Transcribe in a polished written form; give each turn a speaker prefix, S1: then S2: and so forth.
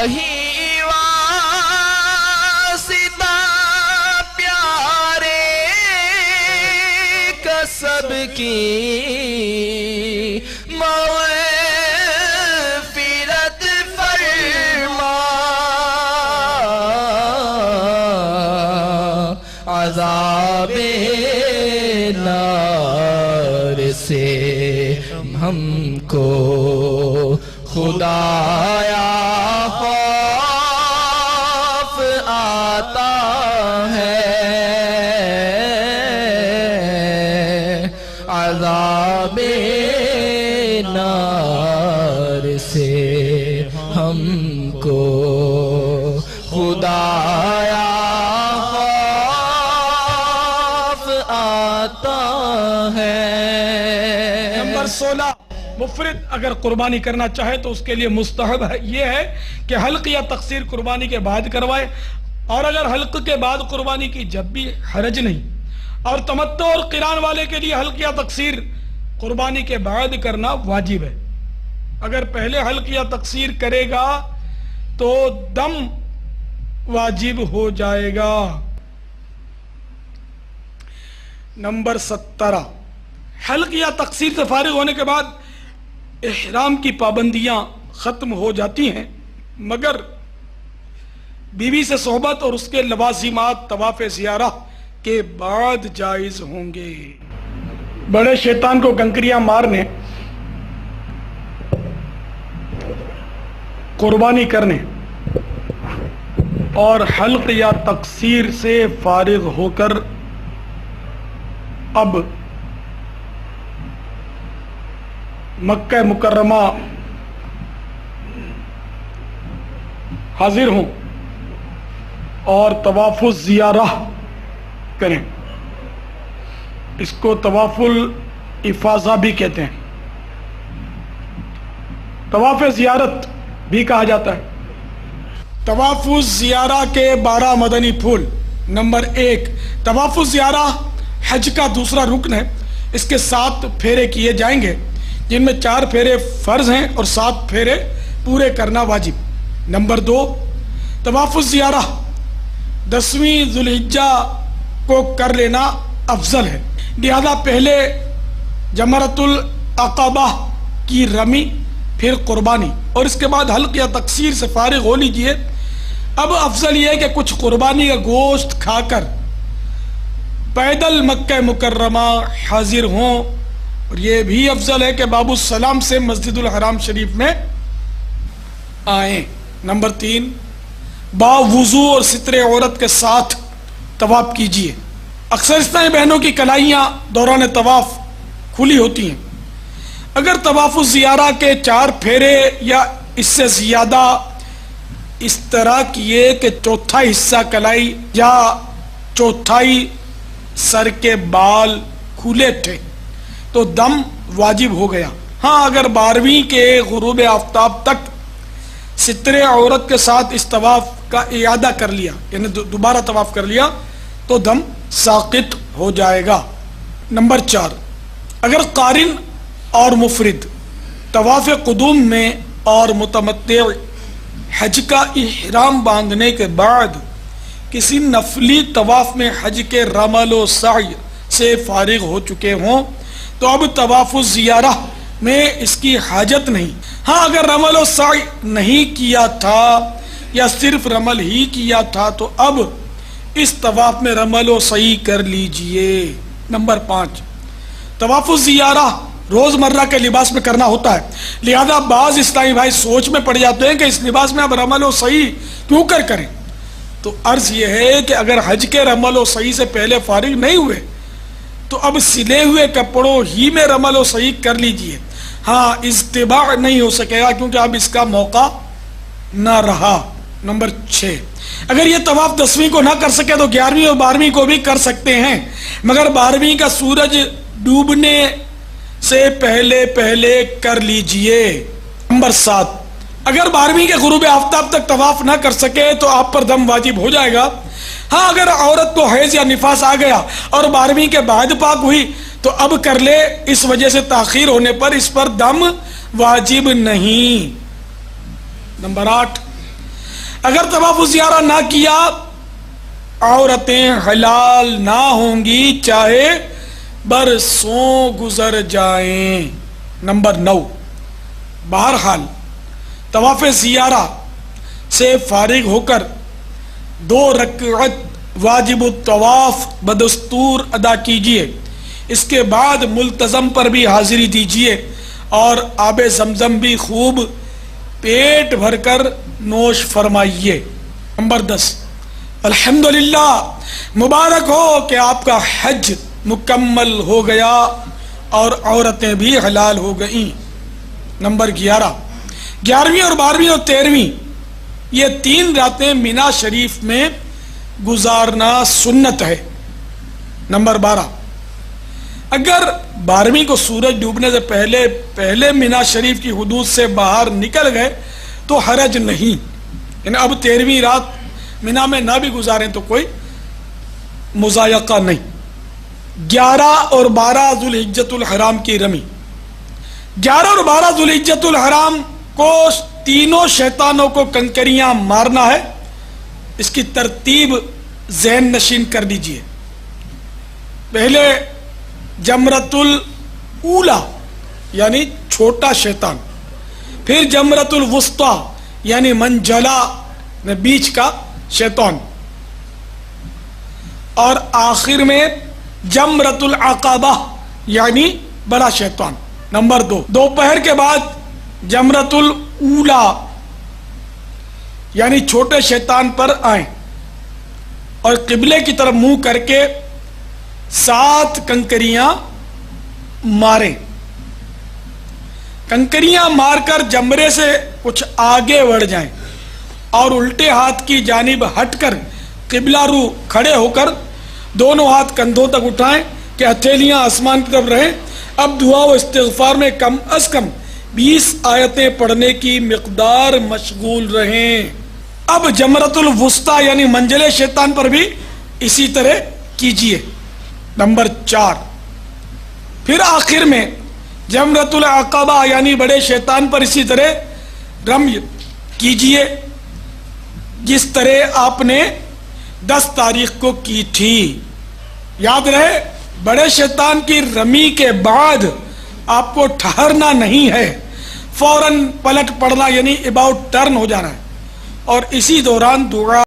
S1: وہی واسطہ پیارے کا سب کی مغفرت فرما، عذاب نار سے ہم کو خدایا خوف آتا ہے، عذاب نار سے ہم کو خدایا خوف آتا ہے۔
S2: نمبر 16، مفرد اگر قربانی کرنا چاہے تو اس کے لیے مستحب ہے یہ ہے کہ حلق یا تقصیر قربانی کے بعد کروائے، اور اگر حلق کے بعد قربانی کی جب بھی حرج نہیں، اور تمتع اور قران والے کے لیے حلق یا تقصیر قربانی کے بعد کرنا واجب ہے۔ اگر پہلے حلق یا تقصیر کرے گا تو دم واجب ہو جائے گا۔ نمبر 17، حلق یا تقصیر سے فارغ ہونے کے بعد احرام کی پابندیاں ختم ہو جاتی ہیں، مگر بیوی سے صحبت اور اس کے لوازمات طواف زیارہ کے بعد جائز ہوں گے۔ بڑے شیطان کو کنکریاں مارنے، قربانی کرنے اور حلق یا تقصیر سے فارغ ہو کر اب مکہ مکرمہ حاضر ہوں اور طواف الزیارہ کریں۔ اس کو طواف الافاضہ بھی کہتے ہیں، طواف زیارت بھی کہا جاتا ہے۔ طواف الزیارہ کے 12 مدنی پھول۔ نمبر 1، طواف الزیارہ حج کا دوسرا رکن ہے۔ اس کے 7 پھیرے کیے جائیں گے، جن میں 4 پھیرے فرض ہیں اور 7 پھیرے پورے کرنا واجب۔ نمبر 2، طواف الزیارہ 10ویں ذوالحجہ کو کر لینا افضل ہے، لہذا پہلے جمرۃ العقبہ کی رمی، پھر قربانی، اور اس کے بعد حلق یا تقصیر سے فارغ ہو لیجئے۔ اب افضل یہ ہے کہ کچھ قربانی کا گوشت کھا کر پیدل مکہ مکرمہ حاضر ہوں، اور یہ بھی افضل ہے کہ باب السلام سے مسجد الحرام شریف میں آئیں۔ نمبر 3، باوضو اور ستر عورت کے ساتھ طواف کیجیے۔ اکثر اسلامی بہنوں کی کلائیاں دوران طواف کھلی ہوتی ہیں۔ اگر طواف الزیارہ کے 4 پھیرے یا اس سے زیادہ اس طرح کیے کہ چوتھائی حصہ کلائی یا چوتھائی سر کے بال کھلے تھے تو دم واجب ہو گیا۔ ہاں، اگر 12ویں کے غروب آفتاب تک ستر عورت کے ساتھ اس طواف کا اعادہ کر لیا، یعنی دوبارہ طواف کر لیا، تو دم ساقط ہو جائے گا۔ نمبر 4، اگر قارن اور مفرد طواف قدوم میں اور متمتع حج کا احرام باندھنے کے بعد کسی نفلی طواف میں حج کے رمل و سعی سے فارغ ہو چکے ہوں تو اب طواف الزیارہ میں اس کی حاجت نہیں۔ ہاں، اگر رمل و سعی نہیں کیا تھا یا صرف رمل ہی کیا تھا تو اب اس طواف میں رمل و سعی کر لیجئے۔ نمبر 5، طواف الزیارہ روزمرہ کے لباس میں کرنا ہوتا ہے، لہذا بعض اسلامی بھائی سوچ میں پڑ جاتے ہیں کہ اس لباس میں اب رمل و سعی کیوں کریں۔ تو عرض یہ ہے کہ اگر حج کے رمل و سعی سے پہلے فارغ نہیں ہوئے تو اب سلے ہوئے کپڑوں ہی میں رمل و سعی کر لیجئے۔ ہاں، اجتباع نہیں ہو سکے گا کیونکہ اب اس کا موقع نہ رہا۔ نمبر 6، اگر یہ طواف 10ویں کو نہ کر سکے تو 11ویں اور 12ویں کو بھی کر سکتے ہیں، مگر 12ویں کا سورج ڈوبنے سے پہلے کر لیجئے۔ نمبر 7، اگر 12ویں کے غروب آفتاب تک طواف نہ کر سکے تو آپ پر دم واجب ہو جائے گا۔ ہاں، اگر عورت کو حیض یا نفاس آ گیا اور 12ویں کے بعد پاک ہوئی تو اب کر لے، اس وجہ سے تاخیر ہونے پر اس پر دم واجب نہیں۔ نمبر 8، اگر طواف زیارہ نہ کیا عورتیں حلال نہ ہوں گی چاہے برسوں گزر جائیں۔ نمبر 9، بہرحال طواف زیارہ سے فارغ ہو کر 2 رکعت واجب الطواف بدستور ادا کیجئے، اس کے بعد ملتزم پر بھی حاضری دیجئے اور آب زمزم بھی خوب پیٹ بھر کر نوش فرمائیے۔ نمبر 10، الحمدللہ، مبارک ہو کہ آپ کا حج مکمل ہو گیا اور عورتیں بھی حلال ہو گئیں۔ نمبر 11، 11ویں اور 12ویں اور 13ویں یہ 3 راتیں مینا شریف میں گزارنا سنت ہے۔ نمبر 12، اگر 12ویں کو سورج ڈوبنے سے پہلے مینا شریف کی حدود سے باہر نکل گئے تو حرج نہیں، یعنی اب 13ویں رات مینا میں نہ بھی گزاریں تو کوئی مضایقہ نہیں۔ 11 اور 12 ذوالحجۃ الحرام کی رمی۔ 11 اور 12 ذوالحجۃ الحرام کو تینوں شیطانوں کو کنکریاں مارنا ہے۔ اس کی ترتیب ذہن نشین کر دیجئے۔ پہلے جمرۃ الاولی یعنی چھوٹا شیطان، پھر جمرۃ الوسطی یعنی منجلا بیچ کا شیطان، اور آخر میں جمرۃ العقبہ یعنی بڑا شیطان۔ نمبر 2، دوپہر کے بعد جمرۃ الاولی یعنی چھوٹے شیطان پر آئیں اور قبلے کی طرف منہ کر کے 7 کنکریاں ماریں۔ کنکریاں مار کر جمرے سے کچھ آگے بڑھ جائیں اور الٹے ہاتھ کی جانب ہٹ کر قبلہ رو کھڑے ہو کر دونوں ہاتھ کندھوں تک اٹھائیں کہ ہتھیلیاں آسمان کی طرف رہیں۔ اب دعا و استغفار میں کم از کم 20 آیتیں پڑھنے کی مقدار مشغول رہیں۔ اب جمرۃ الوسطی یعنی منجلے شیطان پر بھی اسی طرح کیجئے۔ نمبر 4، پھر آخر میں جمرۃ العقبہ یعنی بڑے شیطان پر اسی طرح رمی کیجئے جس طرح آپ نے 10 تاریخ کو کی تھی۔ یاد رہے بڑے شیطان کی رمی کے بعد آپ کو ٹھہرنا نہیں ہے، فوراً پلٹ پڑنا یعنی اباؤٹ ٹرن ہو جانا ہے، اور اسی دوران دعا